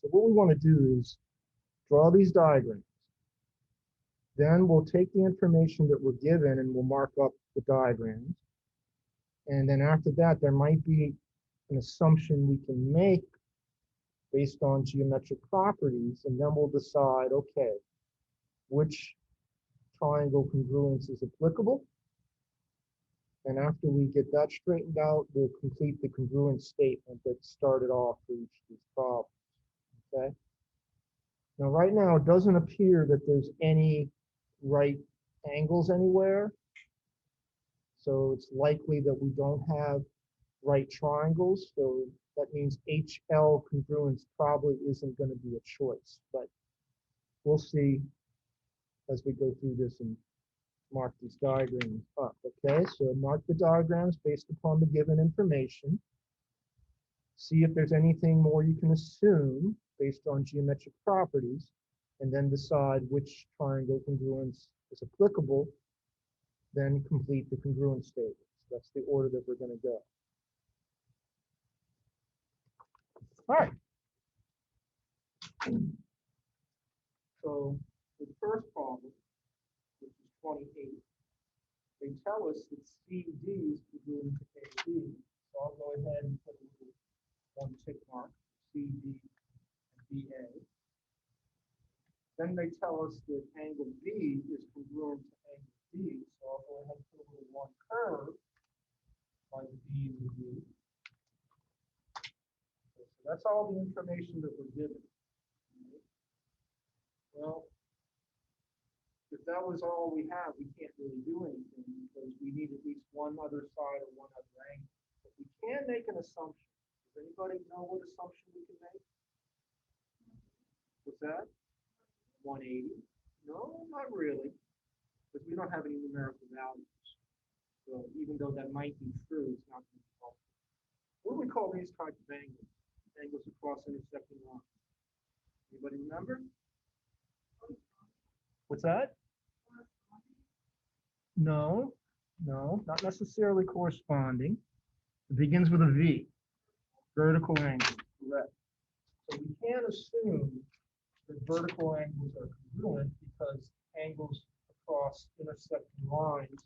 So what we want to do is draw these diagrams. Then we'll take the information that we're given and we'll mark up the diagrams. And then after that, there might be an assumption we can make based on geometric properties, and then we'll decide, okay, which triangle congruence is applicable. And after we get that straightened out, we'll complete the congruence statement that started off for each of these problems, okay? Now, right now, it doesn't appear that there's any right angles anywhere. So it's likely that we don't have right triangles. So that means HL congruence probably isn't going to be a choice, but we'll see as we go through this and mark these diagrams up, okay? So mark the diagrams based upon the given information. See if there's anything more you can assume based on geometric properties, and then decide which triangle congruence is applicable, then complete the congruence statements. That's the order that we're going to go. All right. So the first problem, which is 28, they tell us that CD is congruent to AB. So I'll go ahead and put a little one tick mark, CD and BA. Then they tell us that angle B is congruent to angle D. So I'll go ahead and put a little one curve by the B and the D. Okay, so that's all the information that we're given. Well, if that was all we have, we can't really do anything because we need at least one other side or one other angle. But we can make an assumption. Does anybody know what assumption we can make? What's that? 180? No, not really, because we don't have any numerical values. So even though that might be true, it's not going to be helpful. What do we call these types of angles? Angles across intersecting lines. Anybody remember? What's that? No, not necessarily corresponding. It begins with a V. Vertical angle, correct. So we can assume that vertical angles are congruent because angles across intersecting lines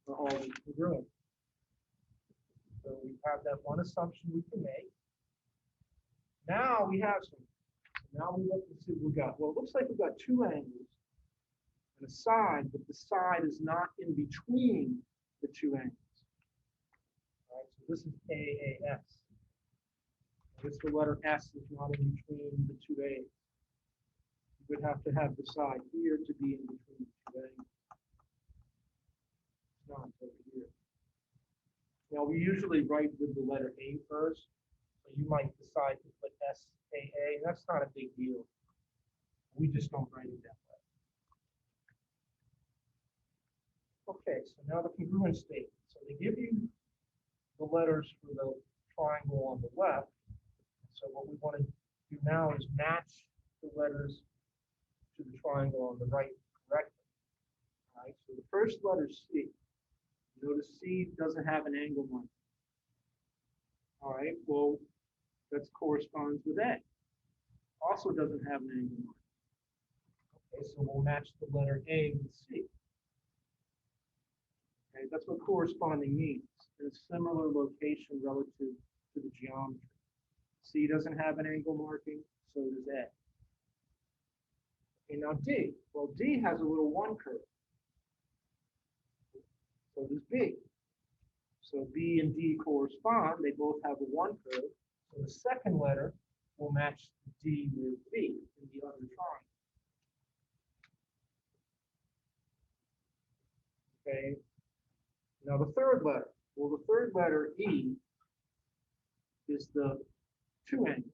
are always congruent. So we have that one assumption we can make. Now we have some. Now we look and see what we got. Well, it looks like we've got two angles and a side, but the side is not in between the two angles. All right, so this is AAS. This the letter S is not in between the two A's. You would have to have the side here to be in between the two A's. It's not over here. Now we usually write with the letter A first, so you might decide to put SAA. That's not a big deal. We just don't write it that way. Okay, so now the congruence statement. So they give you the letters for the triangle on the left. So what we want to do now is match the letters to the triangle on the right correctly. All right, so the first letter C. Notice C doesn't have an angle mark. All right, well, that corresponds with A. Also doesn't have an angle mark. Okay, so we'll match the letter A with C. Okay, that's what corresponding means. In a similar location relative to the geometry. C doesn't have an angle marking, so does A. Okay, now D. Well, D has a little one curve. So does B. So B and D correspond. They both have a one curve. So the second letter will match D with B in the other triangle. Okay. Now the third letter. Well, the third letter, E, is the two angle.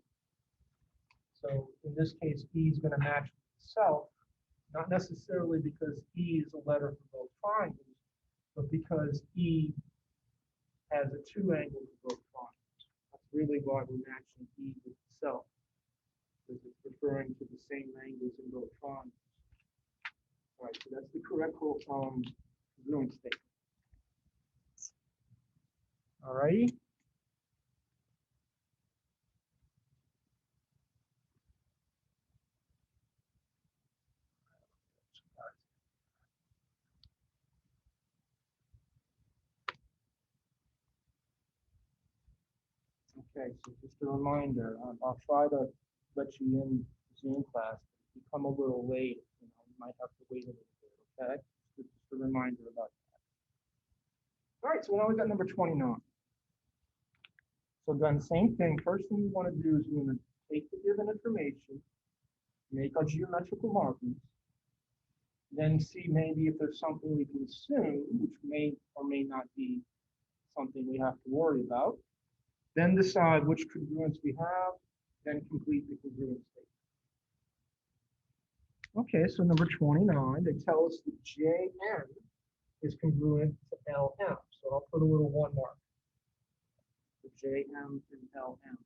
So in this case, E is going to match itself, not necessarily because E is a letter for both triangles, but because E has a two angle for both triangles. That's really why we're matching E with itself, because it's referring to the same angles in both triangles. All right, so that's the correct congruence statement. All righty. Okay, so just a reminder, I'll try to let you in Zoom class. If you come a little late, you might have to wait a little bit, okay? Just a reminder about that. All right, so now we got number 29. So again, same thing. First thing we want to do is we're going to take the given information, make our geometrical markings, then see maybe if there's something we can assume, which may or may not be something we have to worry about. Then decide which congruence we have, then complete the congruence statement. Okay, so number 29, they tell us that JN is congruent to LM. So I'll put a little 1 mark. So JM and LM.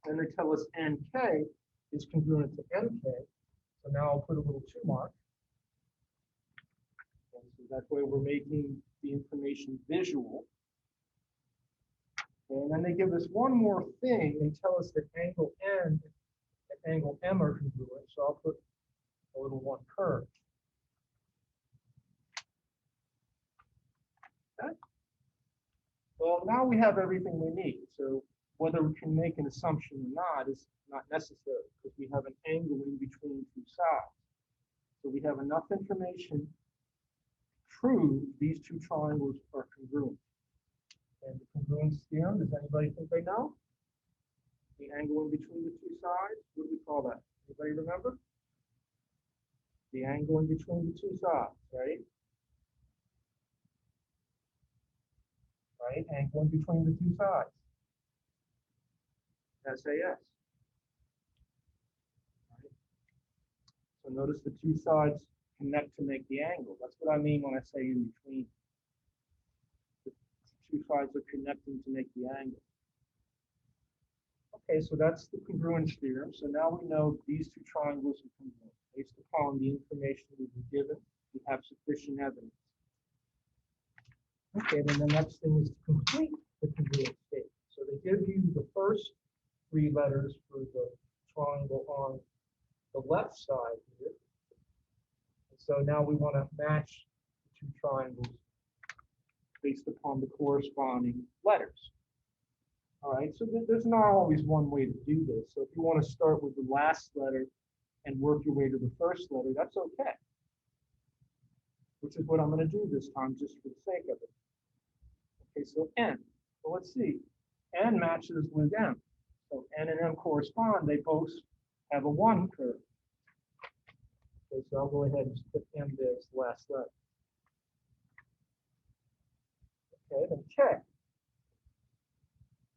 Then they tell us NK is congruent to MK. So now I'll put a little 2 mark. And so that way we're making the information visual. And then they give us one more thing and tell us that angle N and angle M are congruent. So I'll put a little 1 curve. Okay. Well, now we have everything we need. So whether we can make an assumption or not is not necessary because we have an angle in between 2 sides. So we have enough information to prove these 2 triangles are congruent. And the congruence theorem, does anybody think they know? The angle in between the 2 sides, what do we call that? Anybody remember? The angle in between the 2 sides, right? Right, angle in between the 2 sides. SAS. Right. So notice the 2 sides connect to make the angle. That's what I mean when I say in between. The 2 sides are connecting to make the angle. Okay, so that's the congruence theorem. So now we know these 2 triangles are congruent. Based upon the information we've been given, we have sufficient evidence. Okay, then the next thing is to complete the congruence statement. So they give you the first 3 letters for the triangle on the left side here. And so now we want to match the 2 triangles based upon the corresponding letters. All right, so there's not always one way to do this. So if you want to start with the last letter and work your way to the first letter, that's okay. Which is what I'm going to do this time just for the sake of it. Okay, so N. Well, let's see. N matches with M. So N and M correspond. They both have a 1 curve. Okay, so I'll go ahead and just put M there as the last letter. Okay, then K.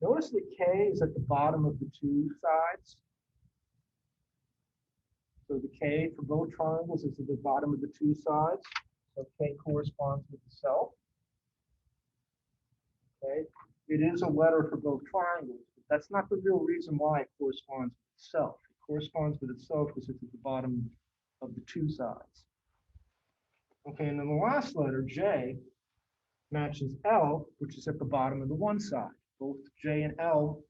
Notice that K is at the bottom of the 2 sides. So the K for both triangles is at the bottom of the 2 sides. So K corresponds with itself. Okay, it is a letter for both triangles, but that's not the real reason why it corresponds with itself. It corresponds with itself because it's at the bottom of the 2 sides. Okay, and then the last letter, J, matches L, which is at the bottom of the 1 side. Both J and L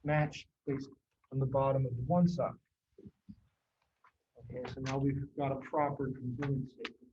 match based on the bottom of the 1 side. Okay, so now we've got a proper congruence statement.